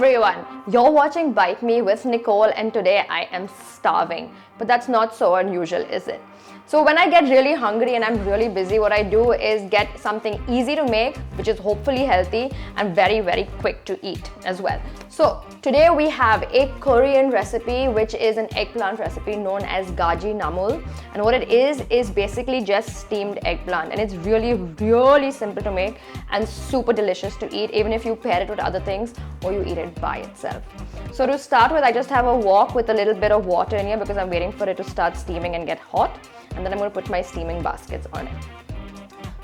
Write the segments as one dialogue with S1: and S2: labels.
S1: everyone, you're watching Bite Me with Nicole, and today I am starving. But that's not so unusual, is it? So when I get really hungry and I'm really busy, what I do is get something easy to make, which is hopefully healthy and very quick to eat as well. So today we have a Korean recipe, which is an eggplant recipe known as gaji namul. And what it is basically just steamed eggplant. And it's really simple to make and super delicious to eat, even if you pair it with other things or you eat it by itself. So to start with, I just have a wok with a little bit of water in here because I'm waiting for it to start steaming and get hot. And then I'm going to put my steaming baskets on it.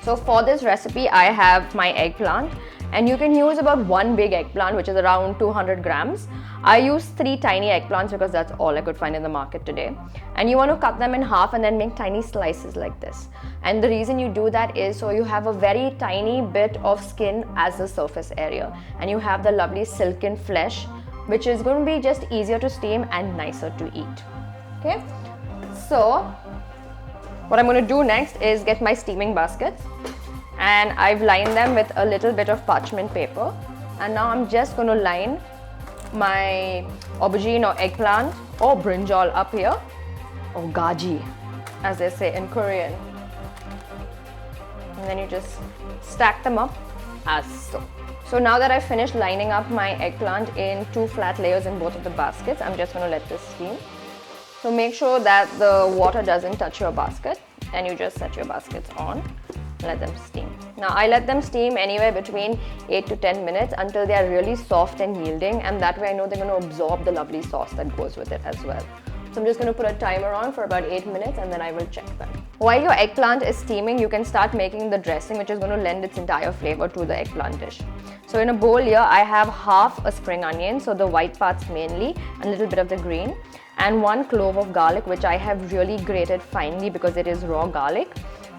S1: So for this recipe, I have my eggplant, and you can use about one big eggplant, which is around 200 grams. I use 3 tiny eggplants because that's all I could find in the market today. And you want to cut them in half and then make tiny slices like this. And the reason you do that is so you have a very tiny bit of skin as the surface area, and you have the lovely silken flesh, which is going to be just easier to steam and nicer to eat. Okay, so what I'm going to do next is get my steaming baskets, and I've lined them with a little bit of parchment paper. And now I'm just going to line my aubergine or eggplant or brinjal up here, or gaji as they say in Korean. And then you just stack them up as so. So now that I've finished lining up my eggplant in 2 flat layers in both of the baskets, I'm just going to let this steam. So make sure that the water doesn't touch your basket, and you just set your baskets on and let them steam. Now I let them steam anywhere between 8 to 10 minutes until they are really soft and yielding, and that way I know they're going to absorb the lovely sauce that goes with it as well. So I'm just going to put a timer on for about 8 minutes and then I will check them. While your eggplant is steaming, you can start making the dressing, which is going to lend its entire flavor to the eggplant dish. So in a bowl here, I have half a spring onion, so the white parts mainly, and a little bit of the green, and 1 clove of garlic, which I have really grated finely because it is raw garlic.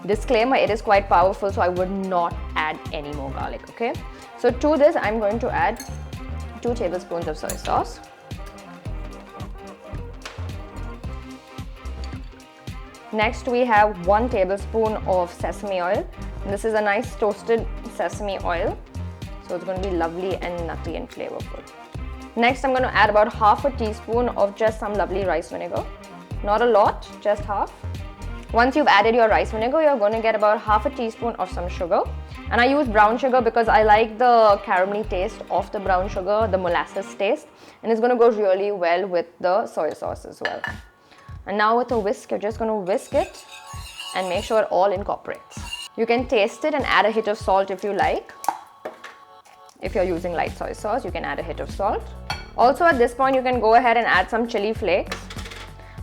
S1: Disclaimer, it is quite powerful, so I would not add any more garlic, okay? So to this, I'm going to add 2 tablespoons of soy sauce. Next, we have 1 tablespoon of sesame oil. And this is a nice toasted sesame oil, so it's going to be lovely and nutty and flavorful. Next, I'm going to add about half a teaspoon of just some lovely rice vinegar. Not a lot, just half. Once you've added your rice vinegar, you're going to get about half a teaspoon of some sugar. And I use brown sugar because I like the caramelly taste of the brown sugar, the molasses taste. And it's going to go really well with the soy sauce as well. And now with a whisk, you're just going to whisk it and make sure it all incorporates. You can taste it and add a hit of salt if you like. If you're using light soy sauce, you can add a hit of salt. Also at this point, you can go ahead and add some chili flakes.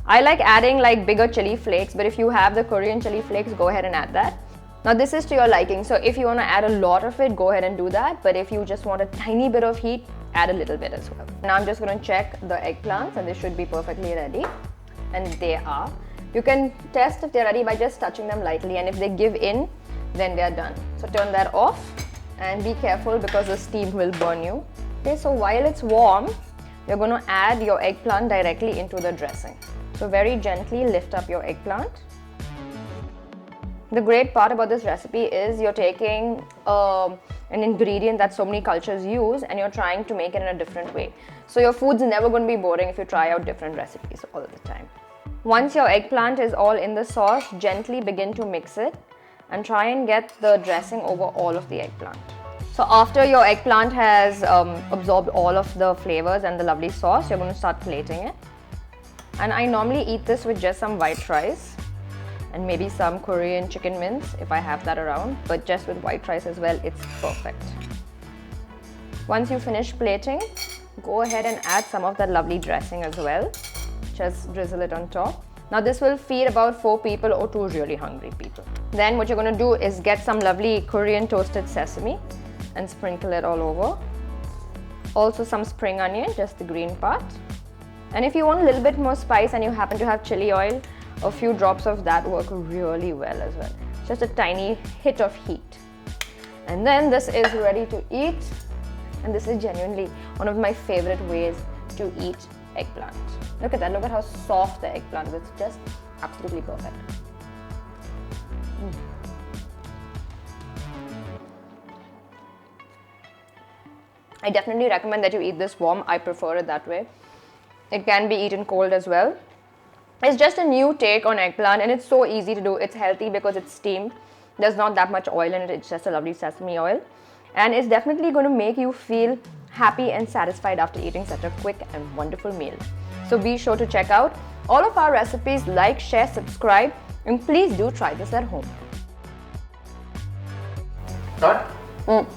S1: I like adding like bigger chili flakes, but if you have the Korean chili flakes, go ahead and add that. Now this is to your liking, so if you want to add a lot of it, go ahead and do that. But if you just want a tiny bit of heat, add a little bit as well. Now I'm just going to check the eggplants, and they should be perfectly ready. And they are. You can test if they're ready by just touching them lightly, and if they give in, then they're done. So turn that off and be careful because the steam will burn you. Okay, so while it's warm, you're going to add your eggplant directly into the dressing. So very gently lift up your eggplant. The great part about this recipe is you're taking an ingredient that so many cultures use and you're trying to make it in a different way. So your food's never going to be boring if you try out different recipes all the time. Once your eggplant is all in the sauce, gently begin to mix it and try and get the dressing over all of the eggplant. So after your eggplant has absorbed all of the flavors and the lovely sauce, you're going to start plating it. And I normally eat this with just some white rice and maybe some Korean chicken mince if I have that around, but just with white rice as well, it's perfect. Once you finish plating, go ahead and add some of that lovely dressing as well. Just drizzle it on top. Now this will feed about 4 people or 2 really hungry people. Then what you're going to do is get some lovely Korean toasted sesame and sprinkle it all over. Also some spring onion, just the green part. And if you want a little bit more spice and you happen to have chili oil, a few drops of that work really well as well. Just a tiny hit of heat. And then this is ready to eat. And this is genuinely one of my favorite ways to eat eggplant. Look at that, look at how soft the eggplant is. It's just absolutely perfect. I definitely recommend that you eat this warm. I prefer it that way. It can be eaten cold as well. It's just a new take on eggplant, and it's so easy to do. It's healthy because it's steamed. There's not that much oil in it. It's just a lovely sesame oil. And it's definitely going to make you feel happy and satisfied after eating such a quick and wonderful meal. So be sure to check out all of our recipes, like, share, subscribe, and please do try this at home.
S2: Start?